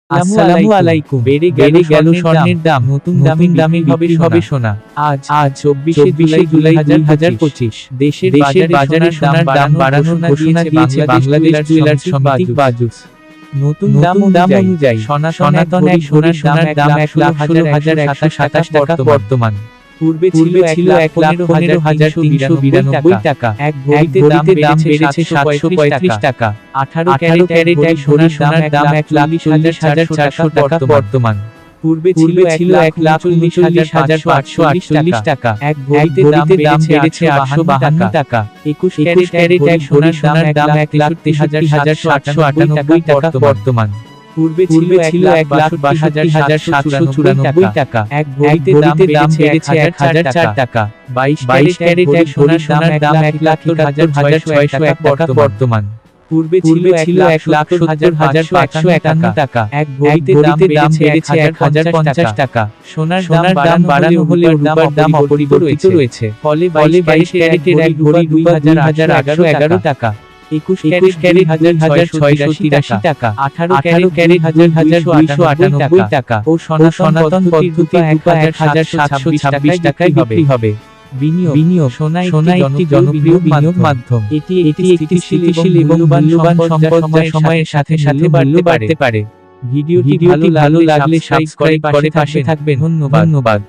আসসালামু আলাইকুম। বেড়ে গেল স্বর্ণের দাম, নতুন দামে হবে সোনা। আজ 24শে জুলাই 2025 দেশের বাজারে সোনার দাম বাড়ানোর ঘোষণা দিয়েছে বাংলাদেশ জুয়েলার্স সমিতি বাজুস। নতুন দাম অনুযায়ী সনাতন এক সোনার দাম 1,16,127 টাকা বর্তমান। পূর্বে ছিল 1,15,392 টাকা। এক ভরিতে দাম বেড়েছে 735 টাকা। 18 ক্যারেট এক সোনার দাম 1,40,400 টাকা বর্তমান। পূর্বে ছিল 1,39,448 টাকা। এক ভরিতে দাম বেড়েছে 852 টাকা। 21 ক্যারেট এক সোনার দাম 1,63,798 টাকা বর্তমান। পূর্বে ছিল 1,62,794 টাকা। এক ভরিতে দাম বেড়েছে 1,004 টাকা। 22 ক্যারেট এক সোনার দাম 1,71,601 টাকা বর্তমান। পূর্বে ছিল 1,70,151 টাকা। এক ভরিতে দাম বেড়েছে 1,050 টাকা। সোনার দাম বাড়ানো হলেও রূপার দাম অপরিবর্তিত রয়েছে। ফলে 22 ক্যারেটের এক ভরি 2,1111 টাকা। 21 ক্যারেট 1,683 টাকা। 18 ক্যারেট 1,298 টাকা। ও সনাতন পদ্ধতি 1,726 টাকায় বিক্রি হবে। বিনিয়োগ সোনা একটি জনপ্রিয় বিনিয়োগ মাধ্যম। এটি একটি স্থিতিশীল এবং মূল্যবান সম্পদ যা সময়ের সাথে বাড়তে পারে। ভিডিওটি ভালো লাগলে সাবস্ক্রাইব করে পাশে থাকবেন। ধন্যবাদ।